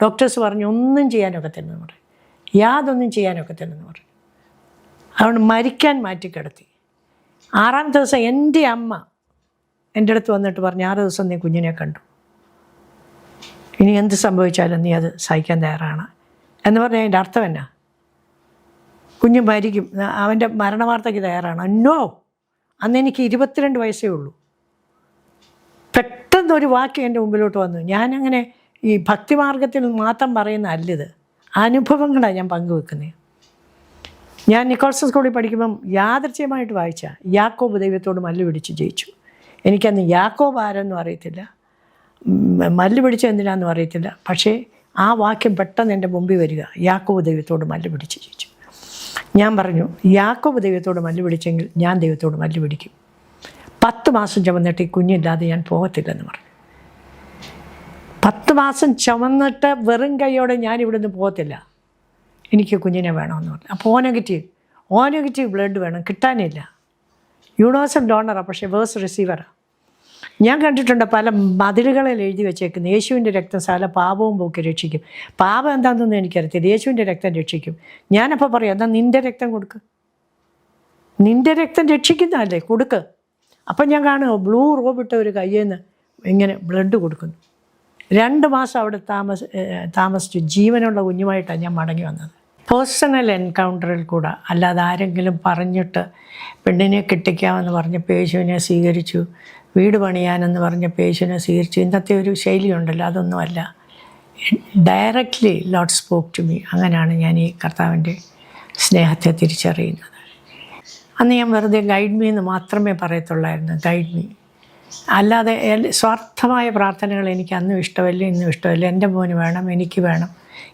Doctors പറഞ്ഞു ഒന്നും ചെയ്യാനൊക്കത്തില്ലെന്ന് പറയും, യാതൊന്നും ചെയ്യാനൊക്കത്തില്ലെന്ന് പറയും. അതുകൊണ്ട് മരിക്കാൻ മാറ്റിക്കിടത്തി. 6-ാമത്തെ ദിവസം എൻ്റെ അമ്മ എൻ്റെ അടുത്ത് വന്നിട്ട് പറഞ്ഞു, 6 ദിവസം നീ കുഞ്ഞിനെ കണ്ടു, ഇനി എന്ത് സംഭവിച്ചാലും നീ അത് സഹിക്കാൻ തയ്യാറാണ് എന്ന് പറഞ്ഞാൽ അതിൻ്റെ അർത്ഥം എന്നാ? കുഞ്ഞ് മരിക്കും, അവൻ്റെ മരണവാർത്തയ്ക്ക് തയ്യാറാണ്? നോ. അന്ന് എനിക്ക് 22 വയസ്സേ ഉള്ളൂ. പെട്ടെന്നൊരു വാക്യം എൻ്റെ മുമ്പിലോട്ട് വന്നു. ഞാനങ്ങനെ ഈ ഭക്തിമാർഗത്തിൽ മാത്രം പറയുന്ന അല്ലിത്, അനുഭവങ്ങളാണ് ഞാൻ പങ്കുവെക്കുന്നത്. ഞാൻ നിക്കോൾസൺ സ്കൂളിൽ പഠിക്കുമ്പം യാദൃച്ഛികമായിട്ട് വായിച്ച യാക്കോബ് ദൈവത്തോട് മല്ല് പിടിച്ച് ജയിച്ചു. എനിക്കന്ന് യാക്കോബ് ആരെന്നും അറിയത്തില്ല, മല്ല് പിടിച്ച എന്തിനാണെന്നും അറിയത്തില്ല. പക്ഷേ ആ വാക്യം പെട്ടെന്ന് എൻ്റെ മുമ്പിൽ വരിക, യാക്കോബ് ദൈവത്തോട് മല്ല് പിടിച്ച് ജയിച്ചു. ഞാൻ പറഞ്ഞു, യാക്കോബ് ദൈവത്തോട് മല്ല് പിടിച്ചെങ്കിൽ ഞാൻ ദൈവത്തോട് മല്ല് പിടിക്കും. 10 മാസം ചുമന്നിട്ട് ഈ കുഞ്ഞില്ലാതെ ഞാൻ പോകത്തില്ലെന്ന് പറഞ്ഞു. 10 മാസം ചുമന്നിട്ട് വെറും കൈയോടെ ഞാൻ ഇവിടുന്ന് പോകത്തില്ല, എനിക്ക് കുഞ്ഞിനെ വേണമെന്ന് പറഞ്ഞു. അപ്പോൾ ഓ നെഗറ്റീവ് ബ്ലഡ് വേണം, കിട്ടാനില്ല. യൂണിവേഴ്സൽ ഡോണറാണ്, പക്ഷേ വേഴ്സ് റിസീവറാണ്. ഞാൻ കണ്ടിട്ടുണ്ട് പല മതിലുകളിൽ എഴുതി വെച്ചേക്കുന്നത്, യേശുവിൻ്റെ രക്തം സകല പാപവും പോക്കി രക്ഷിക്കും. പാപം എന്താണെന്നൊന്നും എനിക്കറിയത്തില്ല, യേശുവിൻ്റെ രക്തം രക്ഷിക്കും. ഞാനപ്പോൾ പറയാം, എന്നാൽ നിൻ്റെ രക്തം കൊടുക്ക്, നിൻ്റെ രക്തം രക്ഷിക്കുന്നതല്ലേ, കൊടുക്ക്. അപ്പം ഞാൻ കാണുമോ ബ്ലൂ റോബിട്ട ഒരു കയ്യിൽ നിന്ന് ഇങ്ങനെ ബ്ലഡ് കൊടുക്കുന്നു. 2 മാസം അവിടെ താമസിച്ചു. ജീവനുള്ള കുഞ്ഞുമായിട്ടാണ് ഞാൻ മടങ്ങി വന്നത്. പേഴ്സണൽ എൻകൗണ്ടറിൽ കൂടെ, അല്ലാതെ ആരെങ്കിലും പറഞ്ഞിട്ട് പെണ്ണിനെ കെട്ടിക്കാമെന്ന് പറഞ്ഞപ്പോൾ യേശുവിനെ സ്വീകരിച്ചു, വീട് പണിയാനെന്ന് പറഞ്ഞപ്പോൾ യേശുവിനെ സ്വീകരിച്ചു, ഇന്നത്തെ ഒരു ശൈലിയുണ്ടല്ലോ, അതൊന്നുമല്ല. Directly lord spoke to me. അങ്ങനെയാണ് ഞാൻ ഈ കർത്താവിൻ്റെ സ്നേഹത്തെ തിരിച്ചറിയുന്നത്. അന്ന് ഞാൻ വെറുതെ ഗൈഡ് മീ എന്ന് മാത്രമേ പറയത്തുള്ളായിരുന്നു, ഗൈഡ് മീ. അല്ലാതെ സ്വാർത്ഥമായ പ്രാർത്ഥനകൾ എനിക്ക് അന്നും ഇഷ്ടമല്ല, ഇന്നും ഇഷ്ടമല്ല. എൻ്റെ മോന് വേണം, എനിക്ക് വേണം,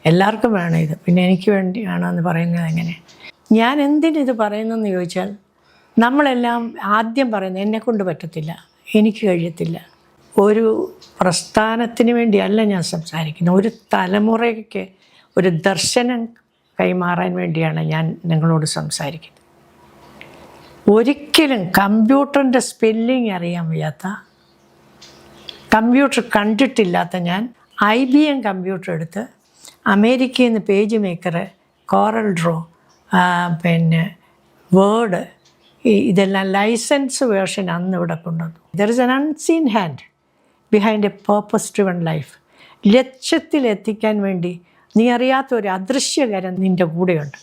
എല്ലാവർക്കും വേണം ഇത്, പിന്നെ എനിക്ക് വേണ്ടിയാണെന്ന് പറയുന്നത് എങ്ങനെ? ഞാൻ എന്തിനിത് പറയുന്നതെന്ന് ചോദിച്ചാൽ, നമ്മളെല്ലാം ആദ്യം പറയുന്നത് എന്നെക്കൊണ്ട് പറ്റത്തില്ല, എനിക്ക് കഴിയത്തില്ല. ഒരു പ്രസ്ഥാനത്തിന് വേണ്ടിയല്ല ഞാൻ സംസാരിക്കുന്നത്, ഒരു തലമുറയ്ക്ക് ഒരു ദർശനം കൈമാറാൻ വേണ്ടിയാണ് ഞാൻ നിങ്ങളോട് സംസാരിക്കുന്നത്. ഒരിക്കലും കമ്പ്യൂട്ടറിൻ്റെ സ്പെല്ലിങ് അറിയാൻ വയ്യാത്ത, കമ്പ്യൂട്ടർ കണ്ടിട്ടില്ലാത്ത ഞാൻ IBM കമ്പ്യൂട്ടർ എടുത്ത് അമേരിക്കയിൽ നിന്ന് പേജ് മേക്കർ, കോറൽ ഡ്രോ, പിന്നെ വേർഡ്, ഇതെല്ലാം ലൈസൻസ് വേർഷൻ അന്ന് ഇവിടെ കൊണ്ടുവന്നു. There is an unseen hand behind a purpose driven life. ലക്ഷ്യത്തിലെത്തിക്കാൻ വേണ്ടി നീ അറിയാത്ത ഒരു അദൃശ്യകരം നിൻ്റെ കൂടെയുണ്ട്.